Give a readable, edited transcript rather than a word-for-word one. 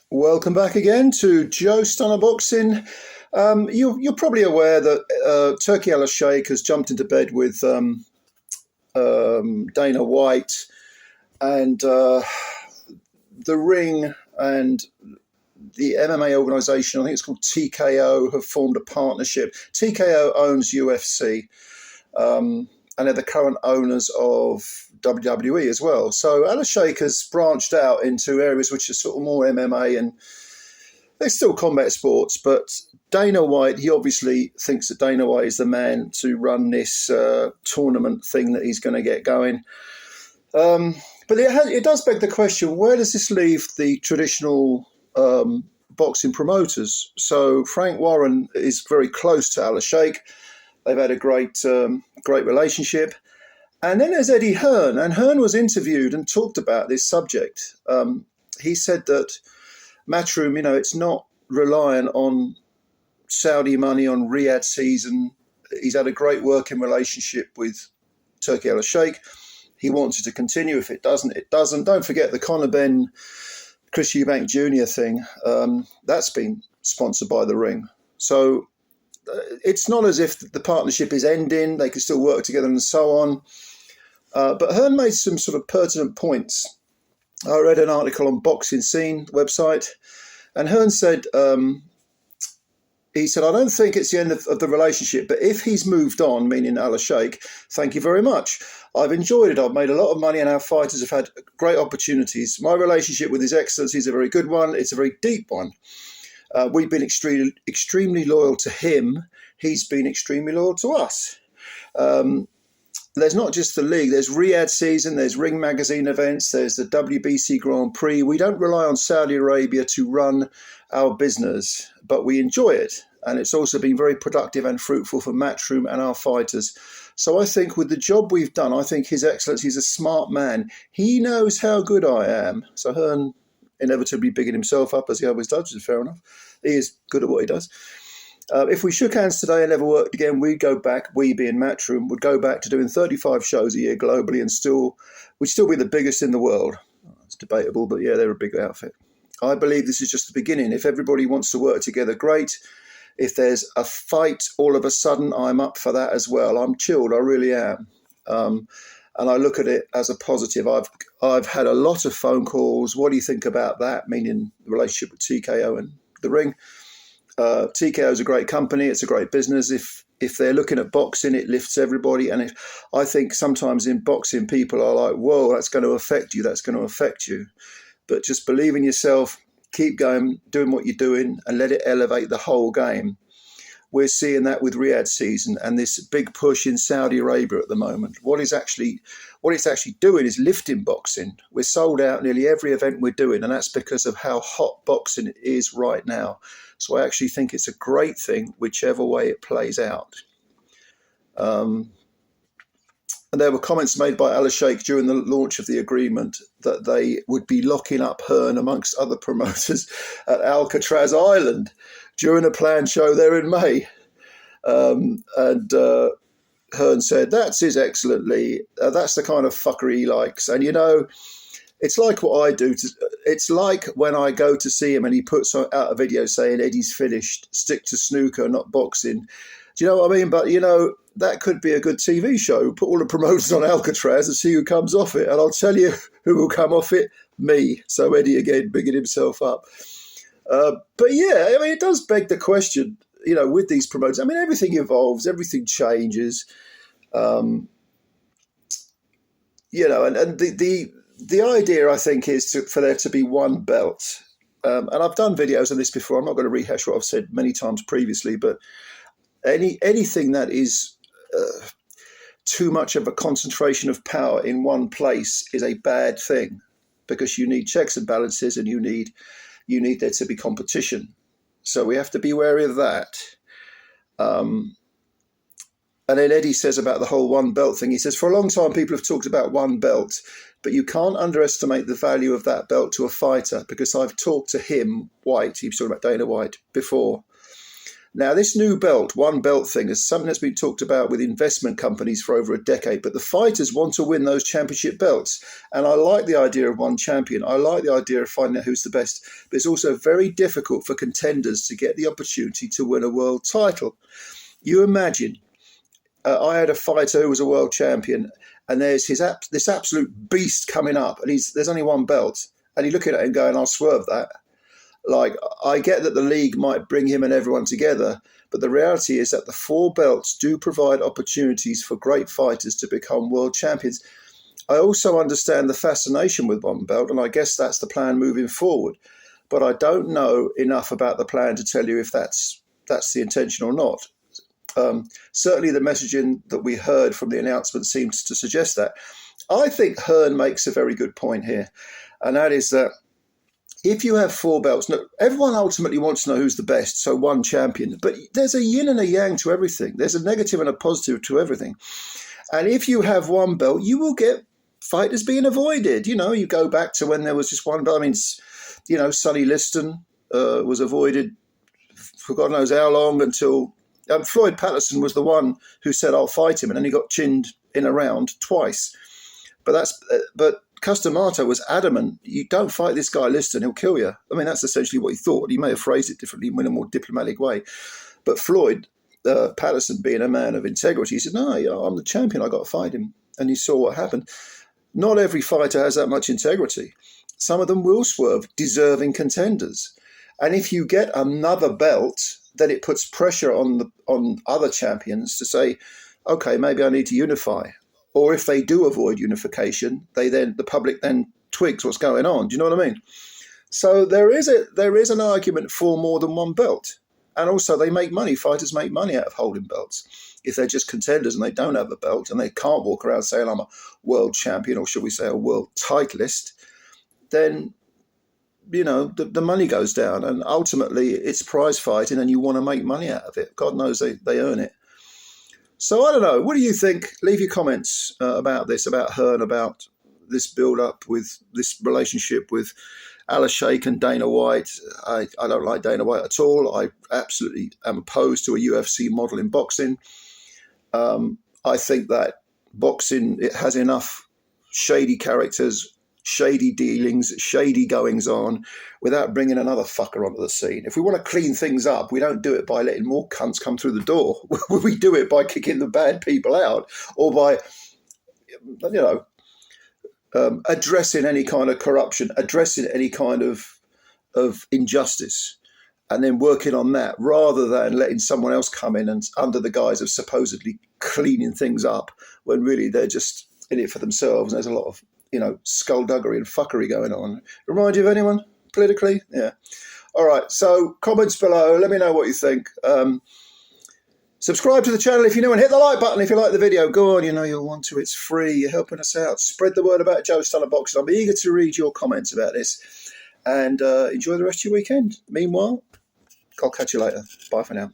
Welcome back again to Joe Stunner Boxing. You're probably aware that Turki Alalshikh has jumped into bed with Dana White, and the Ring and the MMA organisation, I think it's called TKO, have formed a partnership. TKO owns UFC, and they're the current owners of WWE as well. So Alalshikh has branched out into areas which are sort of more MMA, and they're still combat sports. But Dana White, he obviously thinks that Dana White is the man to run this tournament thing that he's going to get going. But it does beg the question, where does this leave the traditional boxing promoters? So Frank Warren is very close to Alalshikh. They've had a great relationship. And then there's Eddie Hearn, and Hearn was interviewed and talked about this subject. He said that Matchroom, it's not reliant on Saudi money, on Riyadh season. He's had a great working relationship with Turki Alalshikh. He wants it to continue. If it doesn't, it doesn't. Don't forget the Conor Ben, Chris Eubank Jr. thing. That's been sponsored by the Ring. So it's not as if the partnership is ending. They can still work together and so on. But Hearn made some sort of pertinent points. I read an article on Boxing Scene website, and Hearn said, I don't think it's the end of the relationship, but if he's moved on, meaning Alalshikh, thank you very much. I've enjoyed it. I've made a lot of money, and our fighters have had great opportunities. My relationship with His Excellency is a very good one. It's a very deep one. We've been extremely loyal to him. He's been extremely loyal to us. There's not just the league. There's Riyadh season. There's Ring Magazine events. There's the WBC Grand Prix. We don't rely on Saudi Arabia to run our business, but we enjoy it. And it's also been very productive and fruitful for Matchroom and our fighters. So I think with the job we've done, I think His Excellency is a smart man. He knows how good I am. So Hearn inevitably bigging himself up, as he always does, which is fair enough. He is good at what he does. If we shook hands today and never worked again, we'd go back, we being Matchroom, would go back to doing 35 shows a year globally, and we'd still be the biggest in the world. It's debatable, but yeah, they're a big outfit. I believe this is just the beginning. If everybody wants to work together, great. If there's a fight all of a sudden, I'm up for that as well. I'm chilled, I really am. And I look at it as a positive. I've had a lot of phone calls. What do you think about that? Meaning the relationship with TKO and the Ring. TKO is a great company. It's a great business. If they're looking at boxing, it lifts everybody. And I think sometimes in boxing, people are like, whoa, that's going to affect you. That's going to affect you. But just believe in yourself, keep going, doing what you're doing, and let it elevate the whole game. We're seeing that with Riyadh season and this big push in Saudi Arabia at the moment. What it's actually doing is lifting boxing. We're sold out nearly every event we're doing, and that's because of how hot boxing is right now. So I actually think it's a great thing, whichever way it plays out. And there were comments made by Alalshikh during the launch of the agreement that they would be locking up Hearn amongst other promoters at Alcatraz Island during a planned show there in May. And Hearn said, that's His Excellency. That's the kind of fuckery he likes. And, it's like what I do. It's like when I go to see him and he puts out a video saying Eddie's finished, stick to snooker, not boxing. Do you know what I mean? But, that could be a good TV show. Put all the promoters on Alcatraz and see who comes off it. And I'll tell you who will come off it, me. So Eddie, again, bigging himself up. But yeah, it does beg the question, with these promoters. Everything evolves, everything changes. And the idea, I think, is for there to be one belt. And I've done videos on this before. I'm not going to rehash what I've said many times previously, but anything that is too much of a concentration of power in one place is a bad thing, because you need checks and balances, and you need there to be competition. So we have to be wary of that. And then Eddie says about the whole one belt thing, he says, for a long time, people have talked about one belt, but you can't underestimate the value of that belt to a fighter, because I've talked to him, White, he was talking about Dana White, before. Now, this new belt, one belt thing, is something that's been talked about with investment companies for over a decade, but the fighters want to win those championship belts. And I like the idea of one champion. I like the idea of finding out who's the best, but it's also very difficult for contenders to get the opportunity to win a world title. You imagine, I had a fighter who was a world champion, and there's this absolute beast coming up, and there's only one belt, and you look at it and go, and I'll swerve that. Like, I get that the league might bring him and everyone together, but the reality is that the 4 belts do provide opportunities for great fighters to become world champions. I also understand the fascination with one belt, and I guess that's the plan moving forward. But I don't know enough about the plan to tell you if that's the intention or not. Certainly the messaging that we heard from the announcement seems to suggest that. I think Hearn makes a very good point here, and that is that if you have 4 belts, everyone ultimately wants to know who's the best, so one champion. But there's a yin and a yang to everything. There's a negative and a positive to everything. And if you have one belt, you will get fighters being avoided. You know, you go back to when there was just one belt. I mean, you know, Sonny Liston was avoided for God knows how long until Floyd Patterson was the one who said, I'll fight him. And then he got chinned in a round twice. But Customato was adamant, you don't fight this guy Liston, he'll kill you. I mean, that's essentially what he thought. He may have phrased it differently in a more diplomatic way. But Floyd Patterson, being a man of integrity, he said, no, I'm the champion, I got to fight him. And you saw what happened. Not every fighter has that much integrity. Some of them will swerve deserving contenders. And if you get another belt, then it puts pressure on other champions to say, okay, maybe I need to unify. Or if they do avoid unification, the public then twigs what's going on. Do you know what I mean? So there is an argument for more than one belt. And also they make money. Fighters make money out of holding belts. If they're just contenders and they don't have a belt and they can't walk around saying I'm a world champion, or should we say a world titleist, then, you know, the money goes down. And ultimately it's prize fighting and you want to make money out of it. God knows they earn it. So I don't know. What do you think? Leave your comments about this, about Hearn, about this build-up with this relationship with Alalshikh and Dana White. I don't like Dana White at all. I absolutely am opposed to a UFC model in boxing. I think that boxing, it has enough shady characters, shady dealings, shady goings on, without bringing another fucker onto the scene. If we want to clean things up, we don't do it by letting more cunts come through the door. We do it by kicking the bad people out, or by, you know, addressing any kind of corruption, addressing any kind of injustice, and then working on that, rather than letting someone else come in and under the guise of supposedly cleaning things up, when really they're just in it for themselves. And there's a lot of, you know, skullduggery and fuckery going on. Remind you of anyone politically? Yeah. All right. So comments below. Let me know what you think. Subscribe to the channel if you're new, and hit the like button if you like the video. Go on, you know you'll want to. It's free. You're helping us out. Spread the word about Joe Stunner Boxing. I'm eager to read your comments about this. And enjoy the rest of your weekend. Meanwhile, I'll catch you later. Bye for now.